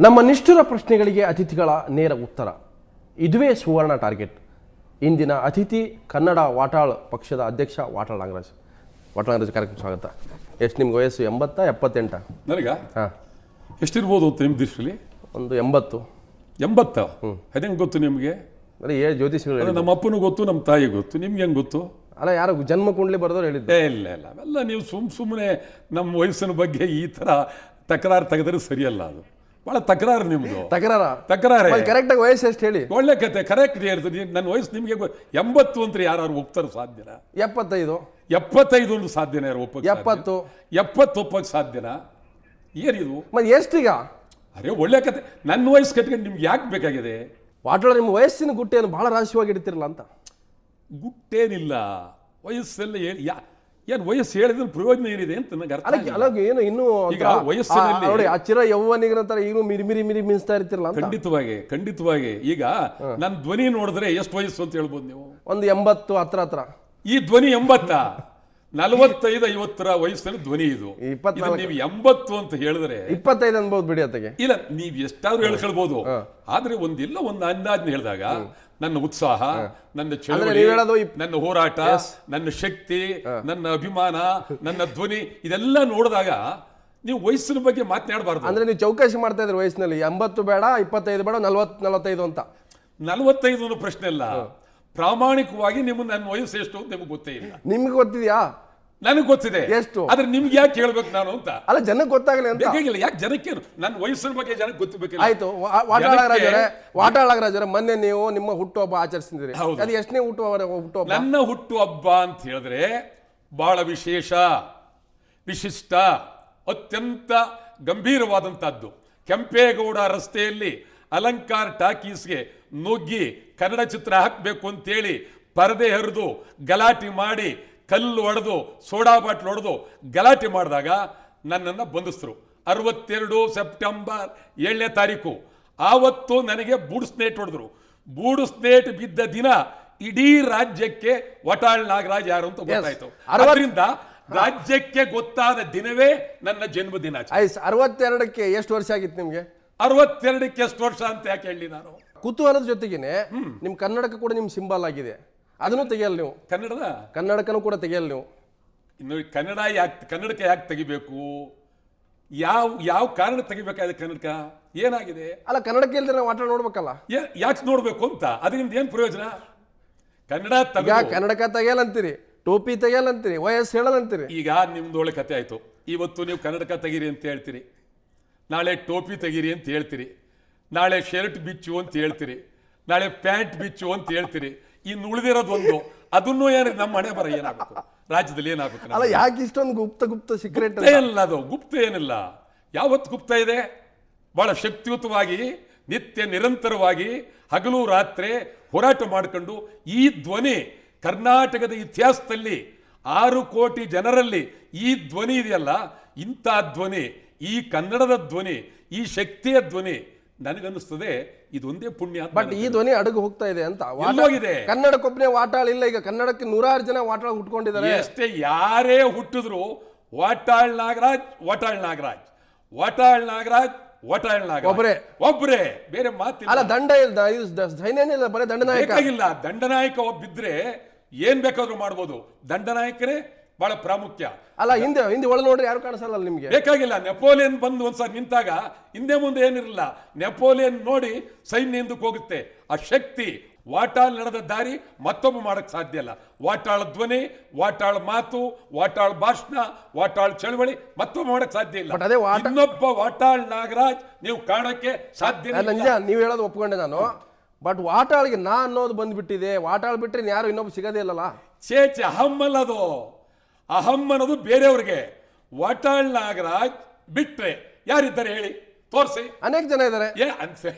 ನಮ್ಮ ನಿಷ್ಠುರ ಪ್ರಶ್ನೆಗಳಿಗೆ ಅತಿಥಿಗಳ ನೇರ ಉತ್ತರ, ಇದುವೇ ಸುವರ್ಣ ಟಾರ್ಗೆಟ್. ಇಂದಿನ ಅತಿಥಿ ಕನ್ನಡ ವಾಟಾಳ್ ಪಕ್ಷದ ಅಧ್ಯಕ್ಷ ವಾಟಾಳ್ ನಾಗರಾಜ್. ವಾಟಾಳ್ ನಾಗರಾಜ್ ಕಾರ್ಯಕ್ರಮ ಸ್ವಾಗತ. ಎಷ್ಟು ನಿಮ್ಗೆ ವಯಸ್ಸು? 80 78? ನನಗ ಹಾಂ, ಎಷ್ಟಿರ್ಬೋದು ಅಂತ ನಿಮ್ಮ ದೃಷ್ಟಿಯಲ್ಲಿ? ಒಂದು 80. 80? ಅದೇಂಗೆ ಗೊತ್ತು ನಿಮಗೆ? ಅದೇ ಜ್ಯೋತಿಷಿಗಳು ನಮ್ಮ ಅಪ್ಪನೂ ಗೊತ್ತು, ನಮ್ಮ ತಾಯಿ ಗೊತ್ತು, ನಿಮ್ಗೆ ಹೆಂಗೆ ಗೊತ್ತು? ಅಲ್ಲ, ಯಾರು ಜನ್ಮ ಕುಂಡ್ಲಿ ಬರೆದವ್ರು ಹೇಳಿದ್ದೆ. ಇಲ್ಲ ಇಲ್ಲ, ಅವೆಲ್ಲ ನೀವು ಸುಮ್ಮನೆ ನಮ್ಮ ವಯಸ್ಸಿನ ಬಗ್ಗೆ ಈ ಥರ ತಕರಾರು ತೆಗೆದ್ರೆ ಸರಿಯಲ್ಲ. ಅದು ಭಾಳ ತಕರಾರು ನಿಮ್ಮದು. ತಕರಾರೇ. ಕರೆಕ್ಟಾಗಿ ವಯಸ್ಸು ಎಷ್ಟು ಹೇಳಿ? ಒಳ್ಳೆ ಕತೆ, ಕರೆಕ್ಟ್ ಹೇಳ್ತೀನಿ. ನನ್ನ ವಯಸ್ಸು ನಿಮಗೆ 80 ಅಂತ ಯಾರು ಒಪ್ತಾರೆ? ಸಾಧ್ಯನಾ? 75. 75 ಒಂದು ಸಾಧ್ಯನಾ? ಯಾರು ಒಪ್ಪಕ್ಕೆ? 70. 70 ಒಪ್ಪಕ್ಕೆ ಸಾಧ್ಯನಾ? ಏನಿದು ಮತ್ತೆ ಎಷ್ಟೀಗ? ಅರೆ ಒಳ್ಳೆ ಕತೆ. ನನ್ನ ವಯಸ್ಸು ಕಟ್ಕೊಂಡು ನಿಮ್ಗೆ ಯಾಕೆ ಬೇಕಾಗಿದೆ? ವಾಟಾಳ್ ನಿಮ್ಮ ವಯಸ್ಸಿನ ಗುಟ್ಟೇನು ಭಾಳ ರಹಸ್ಯವಾಗಿ ಇಡ್ತಿರಲ್ಲ ಅಂತ. ಗುಟ್ಟೇನಿಲ್ಲ, ವಯಸ್ಸೆಲ್ಲ ಏನು ವಯಸ್ಸು ಹೇಳಿದ್ರೆ ಪ್ರಯೋಜನ ಏನಿದೆ ಅಂತ ನನಗೆ ಅರ್ಥ ಆಗಿಲ್ಲ. ಅಲ್ಲ, ಏನು ಇನ್ನೂ ಈಗ ವಯಸ್ಸಿನಲ್ಲಿ ನೋಡಿ ಚಿರ ಯೌವನಿಗರ ತರ ಈಗ ಮಿರಿ ಮಿನ್ಸ್ತಾ ಇರ್ತಿರಲ್ಲ ಅಂತ. ಖಂಡಿತವಾಗಿ. ಈಗ ನನ್ನ ಧ್ವನಿ ನೋಡಿದ್ರೆ ಎಷ್ಟು ವಯಸ್ಸು ಅಂತ ಹೇಳ್ಬೋದು ನೀವು? ಒಂದು 80 ಹತ್ರ. ಈ ಧ್ವನಿ 80? 45 50 ವಯಸ್ಸಲ್ಲಿ ಧ್ವನಿ ಇದು. 24. ನೀವು 80 ಅಂತ ಹೇಳಿದ್ರೆ 25 ಅನ್ಬೋದು ಬಿಡಿ ಅತ್ತಗೆ. ಇಲ್ಲ, ನೀವ್ ಎಷ್ಟಾದ್ರೂ ಹೇಳ್ಕೊಳ್ಬಹುದು. ಆದ್ರೆ ಒಂದು ಅಂದಾಜ್ನ ಹೇಳಿದಾಗ ನನ್ನ ಉತ್ಸಾಹ, ನನ್ನ ಚಳವಳಿ, ನನ್ನ ಹೋರಾಟ, ನನ್ನ ಶಕ್ತಿ, ನನ್ನ ಅಭಿಮಾನ, ನನ್ನ ಧ್ವನಿ, ಇದೆಲ್ಲ ನೋಡಿದಾಗ ನೀವು ವಯಸ್ಸಿನ ಬಗ್ಗೆ ಮಾತನಾಡಬಾರ್ದು. ಅಂದ್ರೆ ನೀವು ಚೌಕಾಶಿ ಮಾಡ್ತಾ ಇದ್ರಿ ವಯಸ್ಸಿನಲ್ಲಿ 80 ಬೇಡ, 25 ಬೇಡ, 40 45 ಅಂತ. 45 ಪ್ರಶ್ನೆ ಅಲ್ಲ, ಪ್ರಾಮಾಣಿಕವಾಗಿ ನನ್ನ ವಯಸ್ಸು ಎಷ್ಟು ಅಂತ ನಿಮ್ಗೆ ಗೊತ್ತೇ ಇಲ್ಲ. ನಿಮ್ಗೆ ಗೊತ್ತಿದ್ಯಾ? ನನಗೆ ಗೊತ್ತಿದೆ. ಎಷ್ಟು? ಆದ್ರೆ ನಿಮ್ಗೆ ಯಾಕೆ ಹೇಳ್ಬೇಕು ನಾನು ಅಂತ? ಅಲ್ಲ, ಜನಕ್ಕೆ ಗೊತ್ತಾಗಲಿ ಅಂತ. ಬೇಕಾಗಿಲ್ಲ. ಯಾಕೆ ಜನಕ್ಕೆ? ನನ್ನ ವಯಸ್ಸಿನ ಬಗ್ಗೆ ಜನಕ್ಕೆ ಗೊತ್ತಿರ್ಬೇಕಿಲ್ಲ. ಆಯ್ತು. ವಾಟಾಳ್ ನಾಗರಾಜರೇ, ಮೊನ್ನೆ ನೀವು ನಿಮ್ಮ ಹುಟ್ಟುಹಬ್ಬ ಆಚರಿಸಿದ್ರಿ. ಅದು ಎಷ್ಟನೇ ಹುಟ್ಟುಹಬ್ಬ? ನನ್ನ ಹುಟ್ಟುಹಬ್ಬ ಅಂತ ಹೇಳಿದ್ರೆ ಬಹಳ ವಿಶಿಷ್ಟ, ಅತ್ಯಂತ ಗಂಭೀರವಾದಂತಹದ್ದು. ಕೆಂಪೇಗೌಡ ರಸ್ತೆಯಲ್ಲಿ ಅಲಂಕಾರ್ ಟಾಕೀಸ್ಗೆ ನುಗ್ಗಿ ಕನ್ನಡ ಚಿತ್ರ ಹಾಕಬೇಕು ಅಂತೇಳಿ ಪರದೆ ಹರಿದು ಗಲಾಟೆ ಮಾಡಿ, ಕಲ್ಲು ಹೊಡೆದು, ಸೋಡಾ ಬಾಟ್ಲು ಹೊಡೆದು ಗಲಾಟೆ ಮಾಡಿದಾಗ ನನ್ನನ್ನು ಬಂಧಿಸಿದ್ರು. 62 ಸೆಪ್ಟೆಂಬರ್ 7ನೇ ತಾರೀಕು. ಆವತ್ತು ನನಗೆ ಬೂಡ್ಸ್ನೇಟ್ ಹೊಡೆದ್ರು. ಬೂಡ್ಸ್ನೇಟ್ ಬಿದ್ದ ದಿನ ಇಡೀ ರಾಜ್ಯಕ್ಕೆ ವಾಟಾಳ್ ನಾಗರಾಜ್ ಯಾರು ಅಂತ ಗೊತ್ತಾಯ್ತು. ಅದರಿಂದ ರಾಜ್ಯಕ್ಕೆ ಗೊತ್ತಾದ ದಿನವೇ ನನ್ನ ಜನ್ಮದಿನ. 62ಕ್ಕೆ ಎಷ್ಟು ವರ್ಷ ಆಗಿತ್ತು ನಿಮ್ಗೆ? 62ಕ್ಕೆ ಎಷ್ಟು ವರ್ಷ ಅಂತ ಯಾಕೆ ಹೇಳಿ ನಾನು? ಕುತೂಹಲದ ಜೊತೆಗೇನೆ ನಿಮ್ ಕನ್ನಡಕ ಕೂಡ ನಿಮ್ ಸಿಂಬಲ್ ಆಗಿದೆ, ಅದನ್ನು ತೆಗೆಯಲ್ಲ ನೀವು. ಕನ್ನಡಕನೂ ಕೂಡ ತೆಗೆಯಲ್ಲ ನೀವು. ಇನ್ನು ಕನ್ನಡಕ್ಕೆ ಯಾಕೆ ತೆಗಿಬೇಕು? ಯಾವ ಕಾರಣ ತೆಗಿಬೇಕಾಗಿದೆ? ಕನ್ನಡಕ ಏನಾಗಿದೆ? ಅಲ್ಲ, ಕನ್ನಡಕ್ಕೆ ಇಲ್ದ್ರೆ ನಾವು ಆಟ ನೋಡ್ಬೇಕಲ್ಲ. ಯಾಕೆ ನೋಡ್ಬೇಕು ಅಂತ? ಅದರಿಂದ ಏನ್ ಪ್ರಯೋಜನ? ಕನ್ನಡಕ ತೆಗೆಯಲ್ಲಂತೀರಿ, ಟೋಪಿ ತೆಗೆಯಲ್ಲಂತೀರಿ, ವಯಸ್ಸು ಹೇಳಲ್ಲಂತೀರಿ. ಈಗ ನಿಮ್ದು ಒಳ್ಳೆ ಕತೆ ಆಯ್ತು. ಇವತ್ತು ನೀವು ಕನ್ನಡಕ ತೆಗೀರಿ ಅಂತ ಹೇಳ್ತೀರಿ, ನಾಳೆ ಟೋಪಿ ತೆಗೀರಿ ಅಂತ ಹೇಳ್ತೀರಿ, ನಾಳೆ ಶರ್ಟ್ ಬಿಚ್ಚು ಅಂತ ಹೇಳ್ತೀರಿ, ನಾಳೆ ಪ್ಯಾಂಟ್ ಬಿಚ್ಚು ಅಂತ ಹೇಳ್ತೀರಿ. ಇನ್ನು ಉಳಿದಿರೋದೊಂದು, ಅದನ್ನು ನಮ್ಮ ಹಣೆ ಬರ ಏನಾಗಬೇಕು? ರಾಜ್ಯದಲ್ಲಿ ಏನಾಗುತ್ತೆ? ಅಲ್ಲ, ಯಾಕೆ ಇಷ್ಟೊಂದು ಗುಪ್ತ ಸೀಕ್ರೆಟ್? ಏನಿಲ್ಲ, ಅದು ಗುಪ್ತ ಏನಿಲ್ಲ. ಯಾವತ್ತು ಗುಪ್ತ ಇದೆ? ಬಹಳ ಶಕ್ತಿಯುತವಾಗಿ, ನಿರಂತರವಾಗಿ ಹಗಲು ರಾತ್ರಿ ಹೋರಾಟ ಮಾಡಿಕೊಂಡು ಈ ಧ್ವನಿ ಕರ್ನಾಟಕದ ಇತಿಹಾಸದಲ್ಲಿ 6 ಕೋಟಿ ಜನರಲ್ಲಿ ಈ ಧ್ವನಿ ಇದೆಯಲ್ಲ, ಇಂಥ ಧ್ವನಿ, ಈ ಕನ್ನಡದ ಧ್ವನಿ, ಈ ಶಕ್ತಿಯ ಧ್ವನಿ, ನನಗನ್ನಿಸ್ತದೆ ಇದೊಂದೇ ಪುಣ್ಯ. ಬಟ್ ಈ ಧ್ವನಿ ಅಡಗು ಹೋಗ್ತಾ ಇದೆ ಅಂತ. ಕನ್ನಡಕ್ಕೊಬ್ಬನೇ ವಾಟಾಳ್ ಇಲ್ಲ. ಈಗ ಕನ್ನಡಕ್ಕೆ 100 ಜನ ವಾಟಾಳ್ ಹುಟ್ಕೊಂಡಿದ್ದಾರೆ. ಅಷ್ಟೇ, ಯಾರೇ ಹುಟ್ಟಿದ್ರು ವಾಟಾಳ್ ನಾಗರಾಜ್ ಒಬ್ಬರೇ, ಬೇರೆ ಮಾತಿಲ್ಲ. ಅಲ್ಲ, ದಂಡ ಇಲ್ಲ, ಬರೀ ದಂಡನಾಯಕ ಬೇಕಾಗಿಲ್ಲ. ದಂಡನಾಯಕ ಒಬ್ಬಿದ್ರೆ ಏನ್ ಬೇಕಾದ್ರೂ ಮಾಡ್ಬೋದು. ದಂಡನಾಯಕರೇ ಬಹಳ ಪ್ರಾಮುಖ್ಯ. ಅಲ್ಲ, ಹಿಂದೆ ಒಳ ನೋಡ್ರಿ ಯಾರು ಕಾಣಿಸಲ್ಲ ನಿಮ್ಗೆ. ಬೇಕಾಗಿಲ್ಲ. ನೆಪೋಲಿಯನ್ ಬಂದು ಒಂದ್ಸಾರಿ ನಿಂತಾಗ ಹಿಂದೆ ಮುಂದೆ ಏನಿರಲಿಲ್ಲ. ನೆಪೋಲಿಯನ್ ನೋಡಿ ಸೈನ್ಯ ಹಿಂದಕ್ಕೆ ಹೋಗುತ್ತೆ. ಆ ಶಕ್ತಿ, ವಾಟಾಳ್ ನಡೆದ ದಾರಿ ಮತ್ತೊಬ್ಬ ಮಾಡಕ್ ಸಾಧ್ಯ ಇಲ್ಲ. ವಾಟಾಳ್ ಧ್ವನಿ, ವಾಟಾಳ್ ಮಾತು, ವಾಟಾಳ್ ಭಾಷಣ, ವಾಟಾಳ್ ಚಳವಳಿ ಮತ್ತೊಬ್ಬ ಮಾಡಕ್ ಸಾಧ್ಯ ಇಲ್ಲ. ಇನ್ನೊಬ್ಬ ವಾಟಾಳ್ ನಾಗರಾಜ್ ನೀವು ಕಾಣಕ್ಕೆ ಸಾಧ್ಯ ಇಲ್ಲ. ನೀವು ಹೇಳೋದು ಒಪ್ಕೊಂಡೆ ನಾನು. ಬಟ್ ವಾಟಾಳ್ಗೆ ನಾ ಅನ್ನೋದು ಬಂದ್ಬಿಟ್ಟಿದೆ. ವಾಟಾಳ್ ಬಿಟ್ರೆ ಯಾರು ಇನ್ನೊಬ್ಬ ಸಿಗದೇ ಇಲ್ಲಲ್ಲ. ಚೇಚೆ ಅಹಮ್ಮಲ್ಲದು. ಅಹಂ ಅನ್ನೋದು ಬೇರೆಯವ್ರಿಗೆ. ವಾಟಾಳ್ ನಾಗರಾಜ್ ಬಿಟ್ರೆ ಯಾರಿದ್ದಾರೆ ಹೇಳಿ? ತೋರಿಸಿ. ಅನೇಕ ಜನ ಇದ್ದಾರೆ.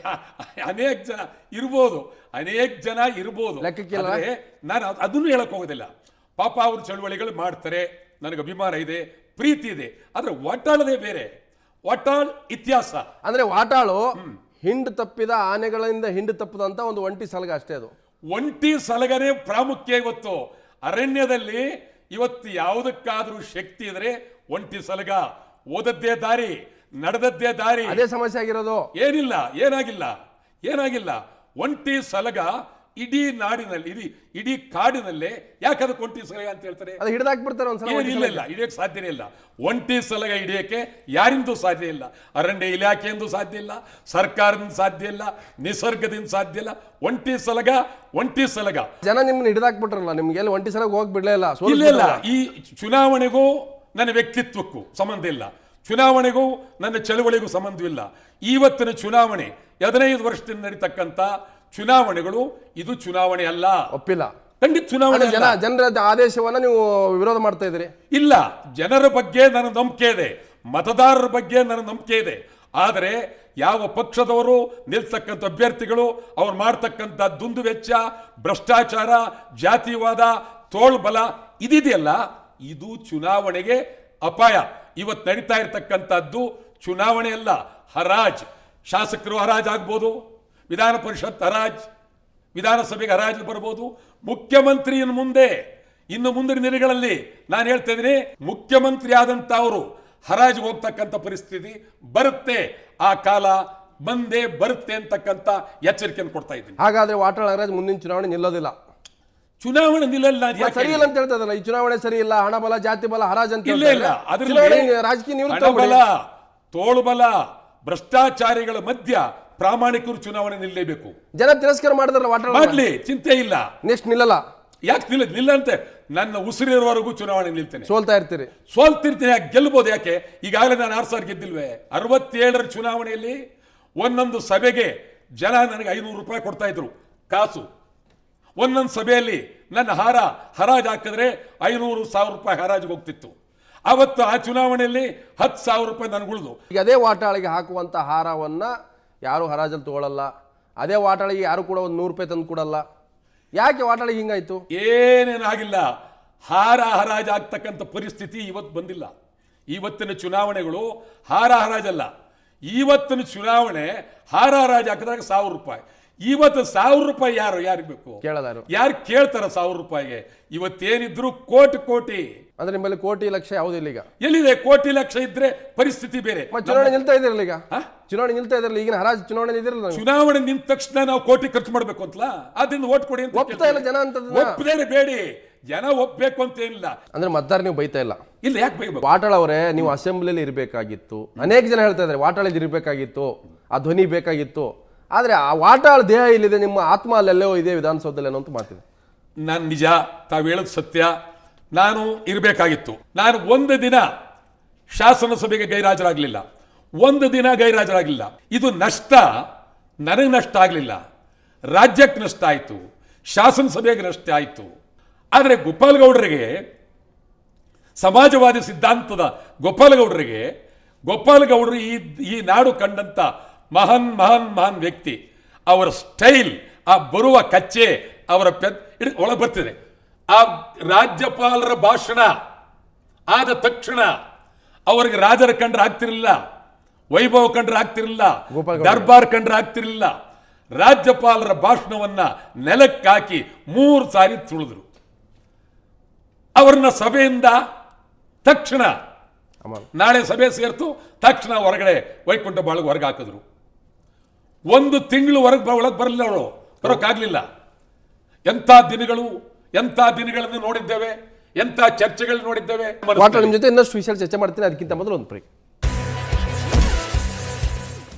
ಅನೇಕ ಜನ ಇರ್ಬೋದು. ನಾನು ಅದನ್ನು ಹೇಳಕ್ ಹೋಗೋದಿಲ್ಲ. ಪಾಪ ಅವ್ರ ಚಳವಳಿಗಳು ಮಾಡ್ತಾರೆ, ನನಗೆ ಅಭಿಮಾನ ಇದೆ, ಪ್ರೀತಿ ಇದೆ. ಆದ್ರೆ ವಾಟಾಳದೇ ಬೇರೆ. ವಾಟಾಳ್ ಇತಿಹಾಸ ಅಂದ್ರೆ ವಾಟಾಳು ಹಿಂಡು ತಪ್ಪಿದ ಆನೆಗಳಿಂದ ಹಿಂಡು ತಪ್ಪದಂತ ಒಂದು ಒಂಟಿ ಸಲಗ ಅಷ್ಟೇ. ಅದು ಒಂಟಿ ಸಲಗನೇ ಪ್ರಾಮುಖ್ಯ. ಇವತ್ತು ಅರಣ್ಯದಲ್ಲಿ ಇವತ್ತು ಯಾವುದಕ್ಕಾದ್ರೂ ಶಕ್ತಿ ಇದ್ರೆ ಒಂಟಿ ಸಲಗ, ಓದದ್ದೇ ದಾರಿ, ನಡೆದದ್ದೇ ದಾರಿ. ಅದೇ ಸಮಸ್ಯೆ ಆಗಿರೋದು. ಏನಾಗಿಲ್ಲ ಒಂಟಿ ಸಲಗ ಇಡೀ ನಾಡಿನಲ್ಲಿ ಇಡೀ ಕಾಡಿನಲ್ಲೇ ಯಾಕೆ ಅದಕ್ಕೆ ಒಂಟಿ ಸಲಗ ಅಂತ ಹೇಳ್ತಾರೆ? ಅದು ಹಿಡಿದಾಕ್ಬಿಡ್ತಾರೆ ಒಂದ್ಸಲ. ಇಲ್ಲ ಹಿಡಿಯಕ್ಕೆ ಸಾಧ್ಯನೇ ಇಲ್ಲ. ಒಂಟಿ ಸಲಗ ಹಿಡಿಯಕ್ಕೆ ಯಾರಿಂದೂ ಸಾಧ್ಯ ಇಲ್ಲ. ಅರಣ್ಯ ಇಲಾಖೆಯಿಂದ ಸಾಧ್ಯ ಇಲ್ಲ, ಸರ್ಕಾರದಿಂದ ಸಾಧ್ಯ ಇಲ್ಲ, ನಿಸರ್ಗದಿಂದ ಸಾಧ್ಯ ಇಲ್ಲ. ಒಂಟಿ ಸಲಗ ಜನ ನಿಮ್ಮನ್ನ ಹಿಡಿದಾಕ್ಬಿಟ್ರಲ್ಲ, ನಿಮ್ಗೆ ಎಲ್ಲಿ ಒಂಟಿ ಸಲಗ ಹೋಗಿ ಬಿಡ್ಲೇ ಇಲ್ಲ. ಇಲ್ಲ ಈ ಚುನಾವಣೆಗೂ ನನ್ನ ವ್ಯಕ್ತಿತ್ವಕ್ಕೂ ಸಂಬಂಧ ಇಲ್ಲ, ಚುನಾವಣೆಗೂ ನನ್ನ ಚಳವಳಿಗೂ ಸಂಬಂಧವಿಲ್ಲ. ಇವತ್ತಿನ ಚುನಾವಣೆ 15 ವರ್ಷದಿಂದ ನಡೀತಕ್ಕಂಥ ಚುನಾವಣೆಗಳು, ಇದು ಚುನಾವಣೆ ಅಲ್ಲ. ಒಪ್ಪಿಲ್ಲ. ಖಂಡಿತ ಚುನಾವಣೆ. ಜನರ ಆದೇಶವನ್ನ ನೀವು ವಿರೋಧ ಮಾಡ್ತಾ ಇದ್ದೀರಿ. ಇಲ್ಲ, ಜನರ ಬಗ್ಗೆ ನನ್ನ ನಂಬಿಕೆ ಇದೆ, ಮತದಾರರ ಬಗ್ಗೆ ನನ್ನ ನಂಬಿಕೆ ಇದೆ. ಆದರೆ ಯಾವ ಪಕ್ಷದವರು ನಿಲ್ತಕ್ಕಂಥ ಅಭ್ಯರ್ಥಿಗಳು ಅವ್ರು ಮಾಡ್ತಕ್ಕಂಥ ದುಂದು ವೆಚ್ಚ, ಭ್ರಷ್ಟಾಚಾರ, ಜಾತಿವಾದ, ತೋಳ್ಬಲ ಇದೆಯಲ್ಲ, ಇದು ಚುನಾವಣೆಗೆ ಅಪಾಯ. ಇವತ್ತು ನಡೀತಾ ಇರತಕ್ಕಂಥದ್ದು ಚುನಾವಣೆ ಅಲ್ಲ, ಹರಾಜ್. ಶಾಸಕರು ಹರಾಜ್ ಆಗ್ಬೋದು, ವಿಧಾನ ಪರಿಷತ್ ಹರಾಜ್, ವಿಧಾನಸಭೆಗೆ ಹರಾಜ್ ಬರ್ಬೋದು. ಮುಖ್ಯಮಂತ್ರಿ ಇನ್ನು ಮುಂದಿನ ದಿನಗಳಲ್ಲಿ ನಾನು ಹೇಳ್ತಾ ಇದ್ದೀನಿ, ಮುಖ್ಯಮಂತ್ರಿ ಆದಂತ ಅವರು ಹರಾಜ್ ಹೋಗ್ತಕ್ಕಂಥ ಪರಿಸ್ಥಿತಿ ಬರುತ್ತೆ. ಆ ಕಾಲ ಬಂದೇ ಬರುತ್ತೆ ಅಂತಕ್ಕಂಥ ಎಚ್ಚರಿಕೆಯನ್ನು ಕೊಡ್ತಾ ಇದ್ದೀನಿ. ಹಾಗಾದ್ರೆ ವಾಟಾಳ್ ನಾಗರಾಜ್ ಮುಂದಿನ ಚುನಾವಣೆ ನಿಲ್ಲೋದಿಲ್ಲ. ಚುನಾವಣೆ ನಿಲ್ಲಲ್ಲ. ಸರಿ ಇಲ್ಲ ಅಂತ ಹೇಳ್ತದಲ್ಲ, ಈ ಚುನಾವಣೆ ಸರಿ ಇಲ್ಲ, ಹಣ ಬಲ, ಜಾತಿ ಬಲ, ಹರಾಜ್ ಅಂತ ಇಲ್ಲ. ರಾಜಕೀಯ ನಿವೃತ್ತ ಹಣಬಲ, ತೋಳುಬಲ, ಭ್ರಷ್ಟಾಚಾರಿಗಳ ಮಧ್ಯ ಪ್ರಾಮಾಣಿಕರು ಚುನಾವಣೆ ನಿಲ್ಲಲೇಬೇಕು. ಜನ ತಿರಸ್ಕಾರ ಮಾಡಿದ್ರಲ್ಲ, ವಾಟಾಳ್ ಮಾಡ್ಲಿ, ಚಿಂತೆ ಇಲ್ಲ. ನೆಕ್ಸ್ಟ್ ನಿಲ್ಲಲ್ಲ. ಯಾಕೆ ನಿಲ್ಲಂತೆ? ನನ್ನ ಉಸಿರಿರುವವರೆಗೂ ಚುನಾವಣೆ ನಿಲ್ತೇನೆ. ಸೋಲ್ತಿರ್ತೀನಿ. ಯಾಕೆ ಗೆಲ್ಬಹುದು? ಯಾಕೆ ಈಗಾಗಲೇ ನಾನು 6 ಸಾವಿರ ಗೆದ್ದಿಲ್ವೇ? 67ರ ಚುನಾವಣೆಯಲ್ಲಿ ಒಂದೊಂದು ಸಭೆಗೆ ಜನ ನನಗೆ 500 ರೂಪಾಯಿ ಕೊಡ್ತಾ ಇದ್ರು ಕಾಸು. ಒಂದೊಂದು ಸಭೆಯಲ್ಲಿ ನನ್ನ ಹರಾಜು ಹಾಕಿದ್ರೆ 500,000 ರೂಪಾಯಿ ಹರಾಜಿಗೆ ಹೋಗ್ತಿತ್ತು. ಅವತ್ತು ಆ ಚುನಾವಣೆಯಲ್ಲಿ 10,000 ರೂಪಾಯಿ ನನಗೆ ಉಳಿದು. ಈಗ ಅದೇ ವಾಟಾಳಿಗೆ ಹಾಕುವಂತ ಹಾರವನ್ನ ಯಾರು ಹರಾಜಲ್ಲಿ ತಗೊಳ್ಳಲ್ಲ, ಅದೇ ವಾಟಾಳಿಗೆ ಯಾರು ಕೂಡ ಒಂದು 100 ರೂಪಾಯಿ ತಂದು ಕೊಡಲ್ಲ. ಯಾಕೆ ವಾಟಾಳಿಗೆ ಹಿಂಗಾಯ್ತು? ಏನೇನಾಗಿಲ್ಲ, ಹರಾಜು ಆಗ್ತಕ್ಕಂಥ ಪರಿಸ್ಥಿತಿ ಇವತ್ತು ಬಂದಿಲ್ಲ. ಇವತ್ತಿನ ಚುನಾವಣೆಗಳು ಹರಾಜಲ್ಲ. ಇವತ್ತಿನ ಚುನಾವಣೆ ಹರಾಜು ಹಾಕಿದಾಗ 1,000 ರೂಪಾಯಿ. ಇವತ್ತು 1,000 ರೂಪಾಯಿ ಯಾರಿಗೆ ಬೇಕು? ಯಾರು ಕೇಳ್ತಾರ 1,000 ರೂಪಾಯಿಗೆ? ಇವತ್ತೇನಿದ್ರು ಕೋಟಿ. ಅಂದ್ರೆ ನಿಮ್ಮಲ್ಲಿ ಕೋಟಿ ಲಕ್ಷ ಯಾವುದಿಲ್ಲ. ಈಗ ಎಲ್ಲಿದೆ? ಕೋಟಿ ಲಕ್ಷ ಇದ್ರೆ ಪರಿಸ್ಥಿತಿ ಬೇರೆ. ಚುನಾವಣೆ ನಿಲ್ತಾ ಇದ್ರಲ್ಲ, ಈಗ ಚುನಾವಣೆ ನಿಲ್ತಾ ಇದ್ರಲ್ಲ, ಈಗಿನ ಹರಾಜು ಚುನಾವಣೆ ನಿಂತಿರಲ್ಲ. ಚುನಾವಣೆ ನಿಂತ ತಕ್ಷಣ ನಾವು ಕೋಟಿ ಖರ್ಚು ಮಾಡ್ಬೇಕು ಅಂತಲ್ಲ, ಅದರಿಂದ ಓಟ್ ಕೊಡಿ ಅಂತ ಒಪ್ತಾ ಇಲ್ಲ ಜನ. ಒಪ್ಪದೇನೆ ಬೇಡಿ, ಜನ ಒಪ್ಬೇಕು ಅಂತ ಏನಿಲ್ಲ. ಅಂದ್ರೆ ಮತದಾರ ನೀವು ಬೈತಾ ಇಲ್ಲ. ಇಲ್ಲ, ಯಾಕೆ ಬೈಬೇಕು? ವಾಟಾಳ್ ಅವರೇ, ನೀವು ಅಸೆಂಬ್ಲಿಯಲ್ಲಿ ಇರಬೇಕಾಗಿತ್ತು. ಅನೇಕ ಜನ ಹೇಳ್ತಾ ಇದ್ದಾರೆ ವಾಟಾಳಲ್ಲಿ ಇರಬೇಕಾಗಿತ್ತು, ಆ ಧ್ವನಿ ಬೇಕಾಗಿತ್ತು. ಆದ್ರೆ ಆ ವಾಟಾಳ್ ದೇಹ ಇಲ್ಲಿದೆ, ನಿಮ್ಮ ಆತ್ಮ ಅಲ್ಲೆಲ್ಲೋ ಇದೆ, ವಿಧಾನಸೌಧದಲ್ಲಿ ಅಂತ ಮಾತಿದೆ. ನಾನು ನಿಜ, ತಾವು ಹೇಳೋದು ಸತ್ಯ. ನಾನು ಇರಬೇಕಾಗಿತ್ತು. ನಾನು ಒಂದು ದಿನ ಶಾಸನ ಸಭೆಗೆ ಗೈರಾಜರಾಗಲಿಲ್ಲ, ಒಂದು ದಿನ ಗೈರಾಜರಾಗಲಿಲ್ಲ. ಇದು ನಷ್ಟ, ನನಗೆ ನಷ್ಟ ಆಗಲಿಲ್ಲ, ರಾಜ್ಯಕ್ಕೆ ನಷ್ಟ ಆಯಿತು, ಶಾಸನ ಸಭೆಗೆ ನಷ್ಟ ಆಯಿತು. ಆದರೆ ಗೋಪಾಲಗೌಡರಿಗೆ, ಸಮಾಜವಾದಿ ಸಿದ್ಧಾಂತದ ಗೋಪಾಲಗೌಡರು ಈ ನಾಡು ಕಂಡಂತ ಮಹಾನ್ ವ್ಯಕ್ತಿ. ಅವರ ಸ್ಟೈಲ್, ಆ ಬರುವ ಕಚ್ಚೆ, ಅವರ ಒಳಗೆ ಬರ್ತಿದೆ. ಆ ರಾಜ್ಯಪಾಲರ ಭಾಷಣ ಆದ ತಕ್ಷಣ ಅವರಿಗೆ ರಾಜರ ಕಂಡ್ರೆ ಆಗ್ತಿರಲಿಲ್ಲ, ವೈಭವ ಕಂಡ್ರೆ ಆಗ್ತಿರಲಿಲ್ಲ, ದರ್ಬಾರ್ ಕಂಡ್ರೆ ಆಗ್ತಿರಲಿಲ್ಲ. ರಾಜ್ಯಪಾಲರ ಭಾಷಣವನ್ನ ನೆಲಕ್ಕಾಕಿ 3 ಸಾರಿ ತುಳಿದ್ರು. ಅವರನ್ನ ಸಭೆಯಿಂದ ತಕ್ಷಣ, ನಾಳೆ ಸಭೆ ಸೇರ್ತು, ತಕ್ಷಣ ಹೊರಗಡೆ ವೈಕುಂಠ ಬಾಳಿಗೆ ಹೊರಗೆ ಹಾಕಿದ್ರು. 1 ತಿಂಗಳು ಒಳಗೆ ಬರಲಿಲ್ಲ, ಅವರು ಬರೋಕ್ಕಾಗಲಿಲ್ಲ. ಎಂಥ ದಿನಗಳನ್ನು ನೋಡಿದ್ದೇವೆ, ಎಂಥ ಚರ್ಚೆಗಳು ನೋಡಿದ್ದೇವೆ. ನಿಮ್ಮ ಜೊತೆ ಇನ್ನಷ್ಟು ವಿಷಯ ಚರ್ಚೆ ಮಾಡ್ತೀನಿ, ಅದಕ್ಕಿಂತ ಮೊದಲು ಒಂದು ಬ್ರೇಕ್.